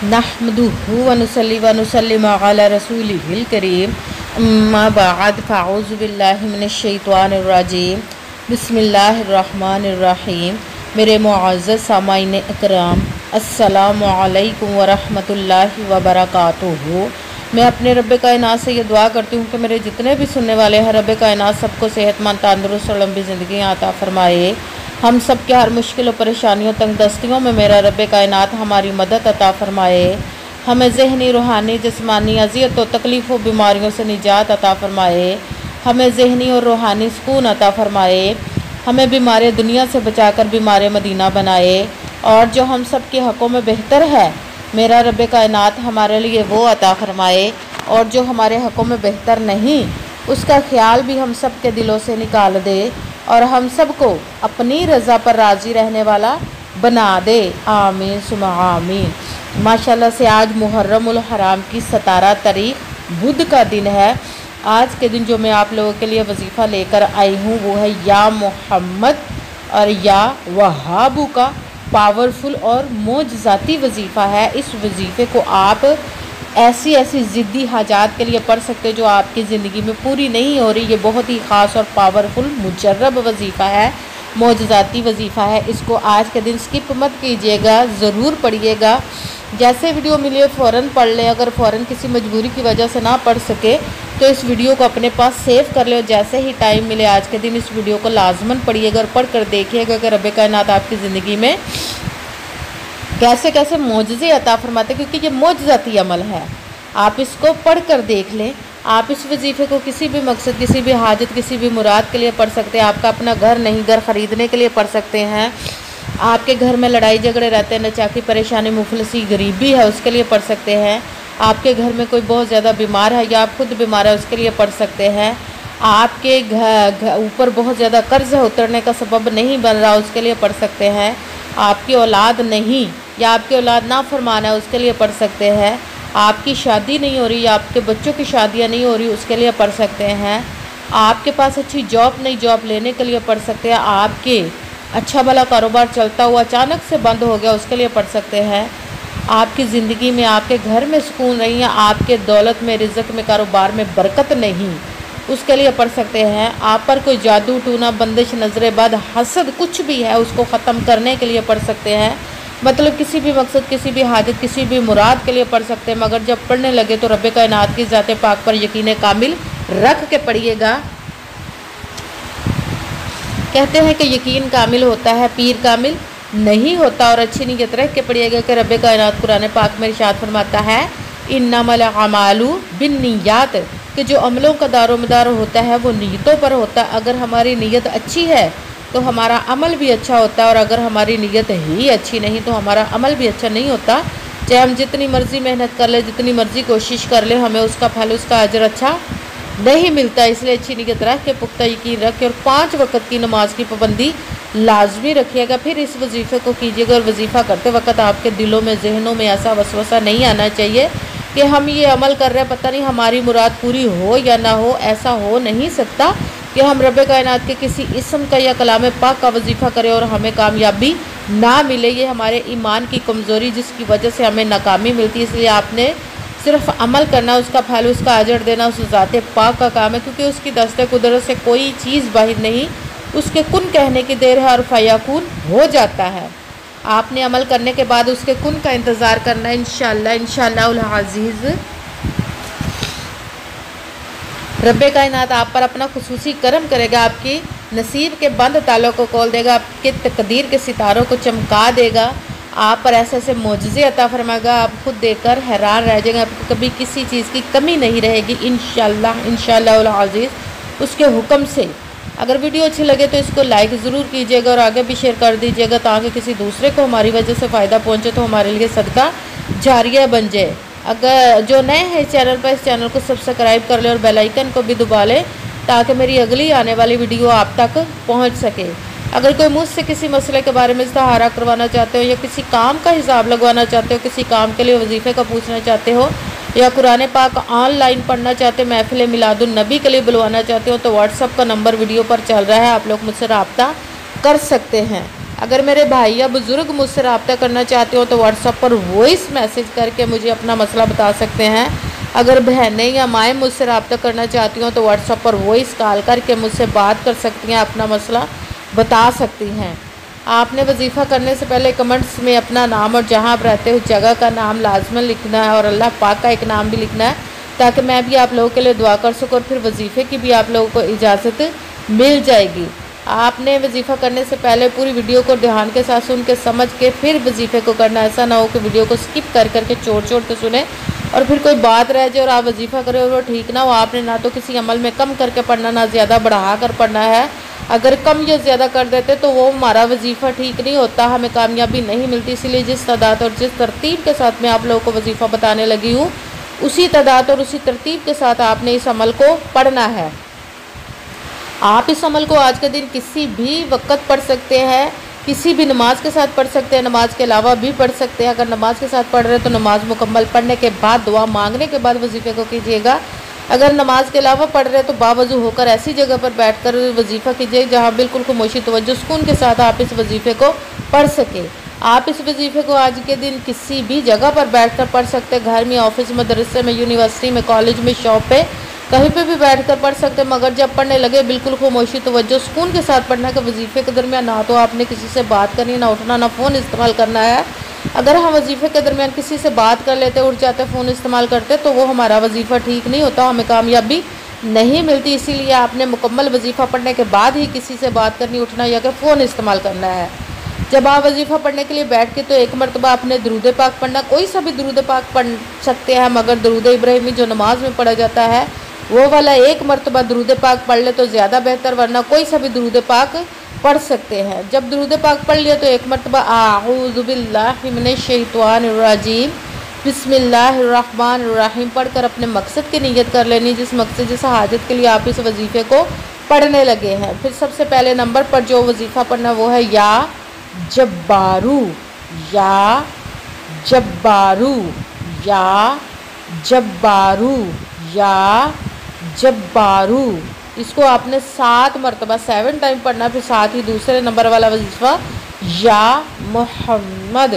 नहमदुहु व नुसल्ली व नुसल्लिमु अला रसूलिहिल करीम अम्मा बाद फ़अऊज़ु बिल्लाहि मिनश शैतानिर रजीम बिस्मिल्लाहिर रहमानिर रहीम। मेरे मुअज़्ज़ज़ सामाईन इकराम, अस्सलामु अलैकुम व रहमतुल्लाहि व बरकातुहू। मैं अपने रब्बे कायनात से ये दुआ करती हूँ कि मेरे जितने भी सुनने वाले हैं, रब्बे कायनात सबको सेहतमंद, तंदुरुस्त और लंबी ज़िंदगी अता फरमाए। हम सब के हर मुश्किल और परेशानियों, तंगदस्तियों में मेरा रब्बे कायनात हमारी मदद अता फरमाए। हमें ज़हनी, रूहानी, जिस्मानी अज़ियत और तकलीफ़ और बीमारियों से निजात अता फरमाए। हमें ज़हनी और रूहानी सुकून अता फरमाए। हमें बीमार दुनिया से बचाकर बीमार मदीना बनाए। और जो हम सब के हक़ों में बेहतर है, मेरा रब्बे कायनात हमारे लिए वो अता फरमाए। और जो हमारे हक़ों में बेहतर नहीं, उसका ख़्याल भी हम सब के दिलों से निकाल दे और हम सब को अपनी रज़ा पर राज़ी रहने वाला बना दे। आमीन सुमा आमीन। माशाल्लाह से आज मुहर्रमुल हराम की 17 तारीख बुध का दिन है। आज के दिन जो मैं आप लोगों के लिए वजीफ़ा लेकर आई हूँ वो है या मोहम्मद और या वहाबू का पावरफुल और मोजज़ाती वजीफ़ा है। इस वजीफ़े को आप ऐसी ज़िद्दी हाजात के लिए पढ़ सकते हो जो आपकी ज़िंदगी में पूरी नहीं हो रही। ये बहुत ही ख़ास और पावरफुल मुजर्रब वजीफ़ा है, मोजज़ाती वजीफ़ा है। इसको आज के दिन स्किप मत कीजिएगा, ज़रूर पढ़िएगा। जैसे वीडियो मिले फ़ौरन पढ़ लें। अगर फ़ौरन किसी मजबूरी की वजह से ना पढ़ सके तो इस वीडियो को अपने पास सेव कर ले। जैसे ही टाइम मिले आज के दिन इस वीडियो को लाजमन पढ़िएगा और पढ़ कर देखिएगा कि रब्बे कायनात आपकी ज़िंदगी में कैसे कैसे मोजज़े अता फरमाते, क्योंकि ये मोजज़ाती अमल है। आप इसको पढ़ कर देख लें। आप इस वजीफ़े को किसी भी मकसद, किसी भी हाजत, किसी भी मुराद के लिए पढ़ सकते हैं। आपका अपना घर नहीं, घर ख़रीदने के लिए पढ़ सकते हैं। आपके घर में लड़ाई झगड़े रहते हैं, नचाकी परेशानी, मुफलसी, गरीबी है, उसके लिए पढ़ सकते हैं। आपके घर में कोई बहुत ज़्यादा बीमार है या आप खुद बीमार है, उसके लिए पढ़ सकते हैं। आपके घर ऊपर बहुत ज़्यादा कर्ज है, उतरने का सबब नहीं बन रहा, उसके लिए पढ़ सकते हैं। आपकी औलाद नहीं या आपकी औलाद ना फरमान है, उसके लिए पढ़ सकते हैं। आपकी शादी नहीं हो रही या आपके बच्चों की शादियाँ नहीं हो रही, उसके लिए पढ़ सकते हैं। आपके पास अच्छी जॉब नहीं, जॉब लेने के लिए पढ़ सकते हैं। आपके अच्छा भला कारोबार चलता हुआ अचानक से बंद हो गया, उसके लिए पढ़ सकते हैं। आपकी ज़िंदगी में, आपके घर में सुकून नहीं है, आपके दौलत में, रिज़्क़ में, कारोबार में बरकत नहीं, उसके लिए पढ़ सकते हैं। आप पर कोई जादू टूना, बंदिश, नज़र बद, हसद कुछ भी है, उसको ख़त्म करने के लिए पढ़ सकते हैं। मतलब किसी भी मकसद, किसी भी हाजत, किसी भी मुराद के लिए पढ़ सकते हैं। मगर जब पढ़ने लगे तो रब्बे कायनात की ज़ात पाक पर यकीन कामिल रख के पढ़िएगा। कहते हैं कि यकीन कामिल होता है, पीर कामिल नहीं होता। और अच्छी नीयत रख के पढ़िएगा कि रब्बे कायनात कुरान पाक में इरशाद फरमाता है इन्नमल अमालु बिन्नियात, कि जो अमलों का दारोमदार होता है वो नीयतों पर होता है। अगर हमारी नीयत अच्छी है तो हमारा अमल भी अच्छा होता है, और अगर हमारी नीयत ही अच्छी नहीं तो हमारा अमल भी अच्छा नहीं होता। चाहे हम जितनी मर्ज़ी मेहनत कर ले, जितनी मर्ज़ी कोशिश कर ले, हमें उसका फल, उसका अजर अच्छा नहीं मिलता। इसलिए अच्छी नीयत रख के, पुख्ता यकीन रख के और 5 वक्त की नमाज की पाबंदी लाजमी रखिएगा। फिर इस वजीफ़े को कीजिएगा और वजीफ़ा करते वक्त आपके दिलों में, जहनों में ऐसा वसवसा नहीं आना चाहिए कि हम ये अमल कर रहे हैं, पता नहीं हमारी मुराद पूरी हो या ना हो। ऐसा हो नहीं सकता कि हम रब्बे कायनात के किसी इस्म का या कलाम पाक का वजीफ़ा करें और हमें कामयाबी ना मिले। ये हमारे ईमान की कमज़ोरी जिसकी वजह से हमें नाकामी मिलती है। इसलिए आपने सिर्फ अमल करना, उसका फल, उसका अजर देना उस ज़ात पाक का काम है, क्योंकि उसकी दस्ते कुदरत से कोई चीज़ बाहर नहीं। उसके कुन कहने की देर है और फयाकुन हो जाता है। आपने अमल करने के बाद उसके कुन का इंतज़ार करना है। इंशाअल्लाह अज़ीज़ रब्बे कायनात आप पर अपना खुसूसी करम करेगा, आपकी नसीब के बंद तालों को खोल देगा, आपके तकदीर के सितारों को चमका देगा, आप पर ऐसे ऐसे मोजज़े अता फरमाएगा, आप खुद देखकर हैरान रह जाएंगे। आपको कभी किसी चीज़ की कमी नहीं रहेगी इंशाअल्लाह अज़ीज़ उसके हुक्म से। अगर वीडियो अच्छी लगे तो इसको लाइक ज़रूर कीजिएगा और आगे भी शेयर कर दीजिएगा, ताकि किसी दूसरे को हमारी वजह से फ़ायदा पहुँचे तो हमारे लिए सदका जारिया बन जाए। अगर जो नए हैं इस चैनल पर, इस चैनल को सब्सक्राइब कर लें और बेल आइकन को भी दबा लें, ताकि मेरी अगली आने वाली वीडियो आप तक पहुंच सके। अगर कोई मुझसे किसी मसले के बारे में इस्तिहारा करवाना चाहते हो या किसी काम का हिसाब लगवाना चाहते हो, किसी काम के लिए वजीफ़े का पूछना चाहते हो, या कुरान पाक ऑनलाइन पढ़ना चाहते हो, महफिल मिलादुन नबी के लिए बुलवाना चाहते हो, तो व्हाट्सअप का नंबर वीडियो पर चल रहा है, आप लोग मुझसे रब्ता कर सकते हैं। अगर मेरे भाई या बुज़ुर्ग मुझसे रब्ता करना चाहते हो तो व्हाट्सएप पर वॉइस मैसेज करके मुझे अपना मसला बता सकते हैं। अगर बहनें या माएँ मुझसे रब्ता करना चाहती हो तो व्हाट्सएप पर वॉइस कॉल करके मुझसे बात कर सकती हैं, अपना मसला बता सकती हैं। आपने वजीफ़ा करने से पहले कमेंट्स में अपना नाम और जहाँ आप रहते हो जगह का नाम लाजमन लिखना है और अल्लाह पाक का एक नाम भी लिखना है, ताकि मैं भी आप लोगों के लिए दुआ कर सकूँ और फिर वजीफ़े की भी आप लोगों को इजाज़त मिल जाएगी। आपने वजीफ़ा करने से पहले पूरी वीडियो को ध्यान के साथ सुन के समझ के फिर वजीफ़े को करना। ऐसा ना हो कि वीडियो को स्किप कर करके छोड़ के सुने और फिर कोई बात रह जाए और आप वजीफ़ा करें और वो ठीक ना हो। आपने ना तो किसी अमल में कम करके पढ़ना, ना ज़्यादा बढ़ा कर पढ़ना है। अगर कम या ज़्यादा कर देते तो वो हमारा वजीफ़ा ठीक नहीं होता, हमें कामयाबी नहीं मिलती। इसीलिए जिस तादाद और जिस तरतीब के साथ मैं आप लोगों को वजीफ़ा बताने लगी हूँ, उसी तादाद और उसी तरतीब के साथ आपने इस अमल को पढ़ना है। आप इस अमल को आज के दिन किसी भी वक्त पढ़ सकते हैं, किसी भी नमाज के साथ पढ़ सकते हैं, नमाज के अलावा भी पढ़ सकते हैं। अगर नमाज के साथ पढ़ रहे हैं तो नमाज मुकम्मल पढ़ने के बाद दुआ मांगने के बाद वजीफ़े को कीजिएगा। अगर नमाज के अलावा पढ़ रहे हैं तो बावजू होकर ऐसी जगह पर बैठकर वजीफ़ा कीजिए जहाँ बिल्कुल खामोशी तवज्जो सुकून के साथ आप इस वजीफ़े को पढ़ सकें। आप इस वजीफ़े को आज के दिन किसी भी जगह पर बैठकर पढ़ सकते हैं, घर में, ऑफिस, मदरसे में, यूनिवर्सिटी में, कॉलेज में, शॉप पे, कहीं पे भी बैठकर पढ़ सकते हैं। मगर जब पढ़ने लगे बिल्कुल खामोशी तवज्जो सुकून के साथ पढ़ना है। वजीफ़े के दरमियान ना तो आपने किसी से बात करनी, ना उठना, ना फ़ोन इस्तेमाल करना है। अगर हम वजीफ़े के दरमियान किसी से बात कर लेते, उठ जाते, फ़ोन इस्तेमाल करते तो वो हमारा वजीफ़ा ठीक नहीं होता, हमें कामयाबी नहीं मिलती। इसीलिए आपने मुकम्मल वजीफ़ा पढ़ने के बाद ही किसी से बात करनी, उठना या कि फ़ोन इस्तेमाल करना है। जब आप वजीफ़ा पढ़ने के लिए बैठ के तो एक मरतबा आपने दरूद पाक पढ़ना। कोई सा भी दरूद पाक पढ़ सकते हैं, मगर दरूद इब्राहिमी जो नमाज में पढ़ा जाता है वो वाला एक मरतबा दरूद पाक पढ़ ले तो ज़्यादा बेहतर, वरना कोई सा भी दरूद पाक पढ़ सकते हैं। जब दरूद पाक पढ़ लिया तो एक मरतबा आऊज़ु बिल्लाहि मिनश शैतानिर रजीम बिस्मिल्लाहिर रहमानिर रहीम पढ़कर अपने मकसद की नीयत कर लेनी, जिस मकसद, जिस हाजत के लिए आप इस वजीफ़े को पढ़ने लगे हैं। फिर सबसे पहले नंबर पर जो वजीफ़ा पढ़ना वो है या जब्बारू, या जब्बारू, या जब्बारू, या जब्बारू। इसको आपने 7 मरतबा 7 टाइम पढ़ना। फिर साथ ही दूसरे नंबर वाला वजीफ़ा या मोहम्मद,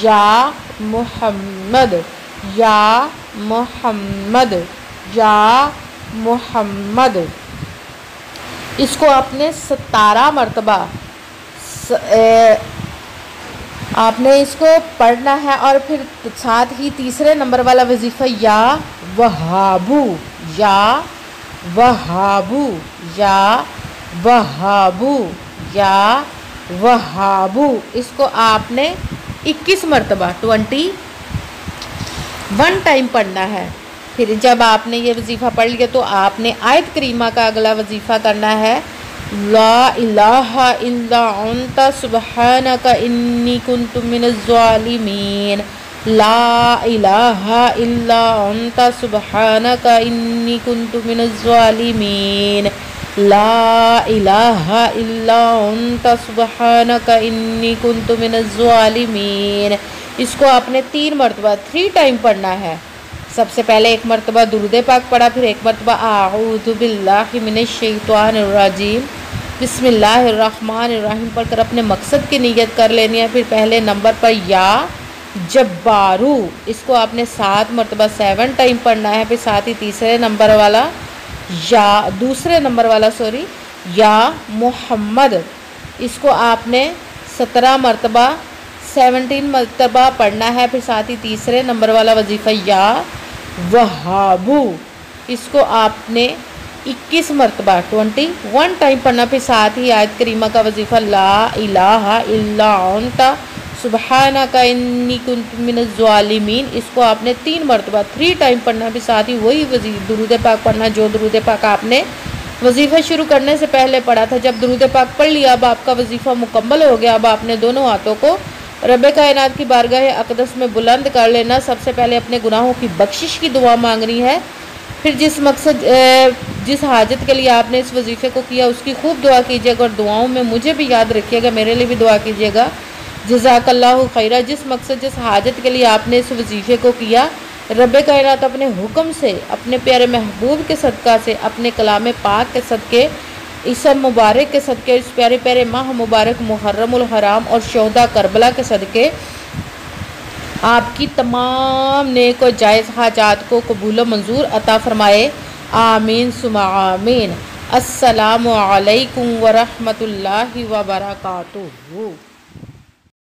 या मोहम्मद, या मोहम्मद, या मोहम्मद। इसको आपने 17 मरतबा आपने इसको पढ़ना है। और फिर साथ ही तीसरे नंबर वाला वजीफ़ा या वहाबू, या वहाबू, या वहाबू, या वहाबू। इसको आपने 21 मरतबा 21 टाइम पढ़ना है। फिर जब आपने ये वजीफ़ा पढ़ लिया तो आपने आयत करीमा का अगला वजीफ़ा करना है, ला इलाहा इल्ला अंता सुब्हानका इन्नी कुन्तु मिनज़ ज़ालिमीन। ला इलाहा इल्ला अंता सुब्हानका इन्नी कुन्तु मिनज़ ज़ालिमीन। ला इलाहा इल्ला अंता सुब्हानका इन्नी कुन्तु मिनज़ ज़ालिमीन। इसको आपने 3 मरतबा 3 टाइम पढ़ना है। सबसे पहले एक मरतबा दुरूद पाक पढ़ा, फिर एक मरतबा आऊज़ु बिल्लाहि मिनश शैतानिर रजीम बिस्मिल्लाहिर्रहमानिर्रहीम पढ़कर अपने मकसद की नीयत कर लेनी है। फिर पहले नंबर पर या जब्बारू, इसको आपने 7 मरतबा 7 टाइम पढ़ना है। फिर साथ ही तीसरे नंबर वाला या दूसरे नंबर वाला या मोहम्मद, इसको आपने 17 मरतबा 17 मरतबा पढ़ना है। फिर साथ ही तीसरे नंबर वाला वजीफ़ा या वहाबू, इसको आपने 21 मरतबा 21 टाइम पढ़ना। फिर साथ ही आयत करीमा का वजीफ़ा ला इलाहा इल्ला अंता सुब्हानका इन्नी कुन्तु मिनज़ ज़ालिमीन, इसको आपने 3 मरतबा 3 टाइम पढ़ना। फिर साथ ही वही दुरूद पाक पढ़ना जो दुरूद पाक आपने वजीफ़ा शुरू करने से पहले पढ़ा था। जब दुरूद पाक पढ़ लिया, अब आपका वजीफ़ा मुकम्मल हो गया। अब आपने दोनों हाथों को रब्बे कायनात की बारगाह अक़दस में बुलंद कर लेना। सबसे पहले अपने गुनाहों की बख्शिश की दुआ मांगनी है। फिर जिस मकसद, जिस हाजत के लिए आपने इस वजीफ़े को किया उसकी खूब दुआ कीजिएगा और दुआओं में मुझे भी याद रखिएगा, मेरे लिए भी दुआ कीजिएगा। जज़ाकल्लाहु खैरा। जिस मकसद, जिस हाजत के लिए आपने इस वजीफ़े को किया, रब्बे कायनात अपने हुक्म से, अपने प्यारे महबूब के सदका से, अपने कलाम पाक के सदके इस सब मुबारक के सदक़े, इस प्यारे प्यारे माह मुबारक मुहर्रमुल हराम और शोहदा करबला के सदक़े आपकी तमाम नेक और जायज़ हाजात को कबूल मंजूर अता फ़रमाए। आमीन सुमा आमीन। अस्सलामु अलैकुम व रहमतुल्लाहि व बरकातुहू।